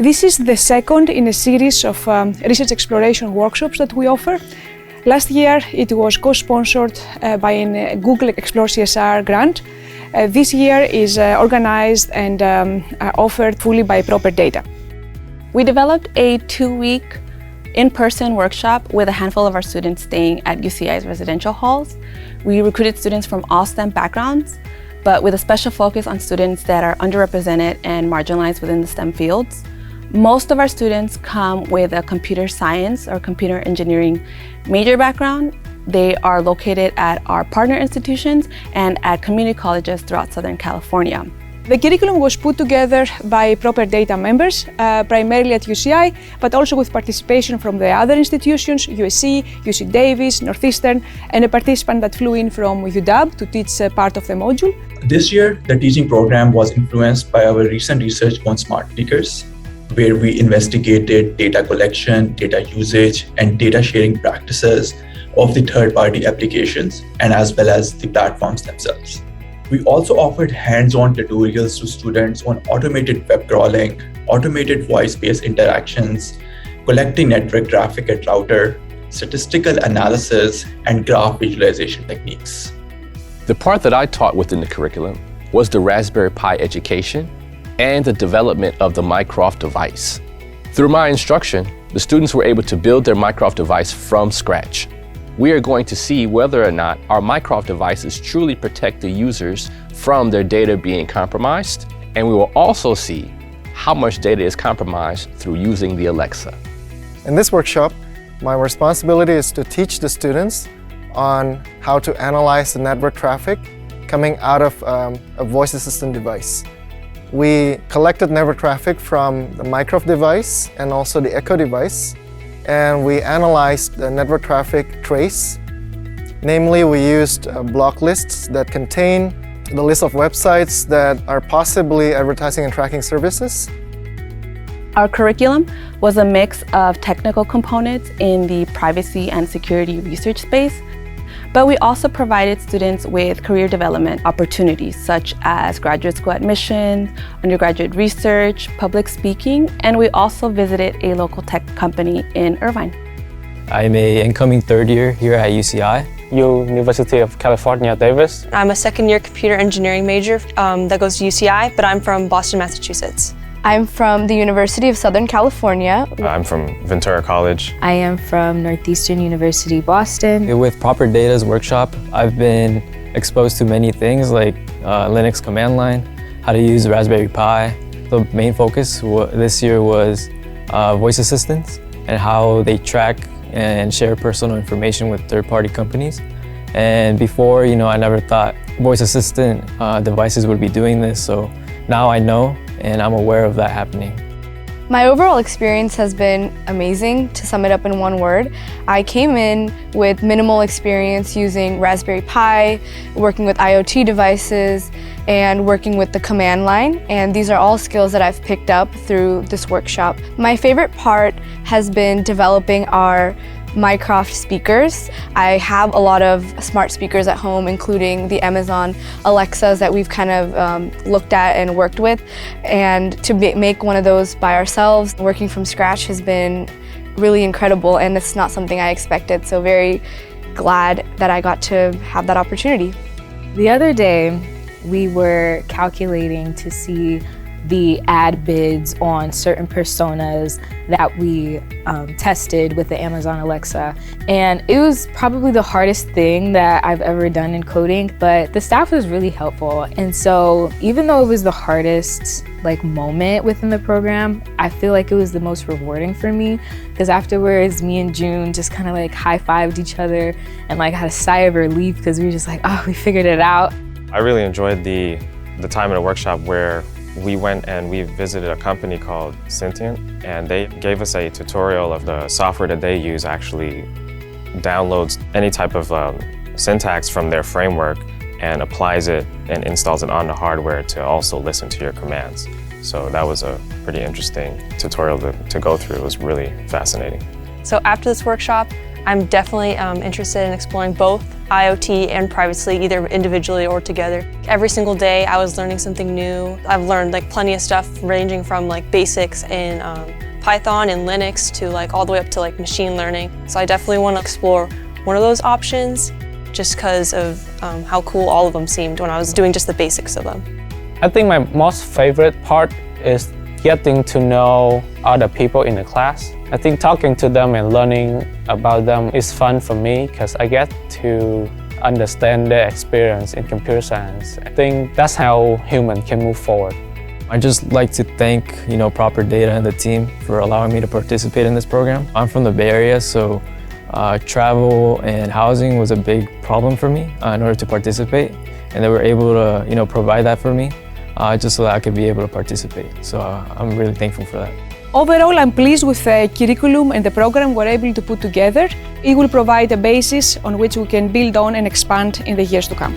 This is the second in a series of research exploration workshops that we offer. Last year it was co-sponsored by a Google Explore CSR grant. This year is organized and offered fully by ProperData. We developed a 2-week in-person workshop with a handful of our students staying at UCI's residential halls. We recruited students from all STEM backgrounds, but with a special focus on students that are underrepresented and marginalized within the STEM fields. Most of our students come with a computer science or computer engineering major background. They are located at our partner institutions and at community colleges throughout Southern California. The curriculum was put together by ProperData members, primarily at UCI, but also with participation from the other institutions, USC, UC Davis, Northeastern, and a participant that flew in from UW to teach part of the module. This year, the teaching program was influenced by our recent research on smart speakers, where we investigated data collection, data usage, and data sharing practices of the third-party applications, and as well as the platforms themselves. We also offered hands-on tutorials to students on automated web crawling, automated voice-based interactions, collecting network traffic at router, statistical analysis, and graph visualization techniques. The part that I taught within the curriculum was the Raspberry Pi education and the development of the MyCroft device. Through my instruction, the students were able to build their MyCroft device from scratch. We are going to see whether or not our MyCroft devices truly protect the users from their data being compromised, and we will also see how much data is compromised through using the Alexa. In this workshop, my responsibility is to teach the students on how to analyze the network traffic coming out of a voice assistant device. We collected network traffic from the MyCroft device and also the Echo device, and we analyzed the network traffic trace. Namely, we used block lists that contain the list of websites that are possibly advertising and tracking services. Our curriculum was a mix of technical components in the privacy and security research space, but we also provided students with career development opportunities such as graduate school admissions, undergraduate research, public speaking, and we also visited a local tech company in Irvine. I'm an incoming third year here at UCI. University of California, Davis. I'm a second-year computer engineering major that goes to UCI, but I'm from Boston, Massachusetts. I'm from the University of Southern California. I'm from Ventura College. I am from Northeastern University, Boston. With ProperData's workshop, I've been exposed to many things like Linux command line, how to use Raspberry Pi. The main focus this year was voice assistants and how they track and share personal information with third-party companies. And before, I never thought voice assistant devices would be doing this, so now I know and I'm aware of that happening. My overall experience has been amazing. To sum it up in one word, I came in with minimal experience using Raspberry Pi, working with IoT devices, and working with the command line, and these are all skills that I've picked up through this workshop. My favorite part has been developing our MyCroft speakers. I have a lot of smart speakers at home, including the Amazon Alexas that we've kind of looked at and worked with. And to make one of those by ourselves, working from scratch, has been really incredible, and it's not something I expected. So very glad that I got to have that opportunity. The other day, we were calculating to see the ad bids on certain personas that we tested with the Amazon Alexa. And it was probably the hardest thing that I've ever done in coding, but the staff was really helpful. And so even though it was the hardest moment within the program, I feel like it was the most rewarding for me, because afterwards me and June just kind of high-fived each other and had a sigh of relief, because we were just oh, we figured it out. I really enjoyed the time in a workshop where we went and we visited a company called Sentient, and they gave us a tutorial of the software that they use actually downloads any type of syntax from their framework and applies it and installs it on the hardware to also listen to your commands. So that was a pretty interesting tutorial to go through. It was really fascinating. So after this workshop, I'm definitely interested in exploring both IoT and privacy, either individually or together. Every single day I was learning something new. I've learned plenty of stuff ranging from basics in Python and Linux to all the way up to machine learning. So I definitely want to explore one of those options just because of how cool all of them seemed when I was doing just the basics of them. I think my most favorite part is getting to know other people in the class. I think talking to them and learning about them is fun for me because I get to understand their experience in computer science. I think that's how humans can move forward. I'd just like to thank ProperData and the team for allowing me to participate in this program. I'm from the Bay Area, so travel and housing was a big problem for me in order to participate, and they were able to provide that for me just so that I could be able to participate. So I'm really thankful for that. Overall, I'm pleased with the curriculum and the program we're able to put together. It will provide a basis on which we can build on and expand in the years to come.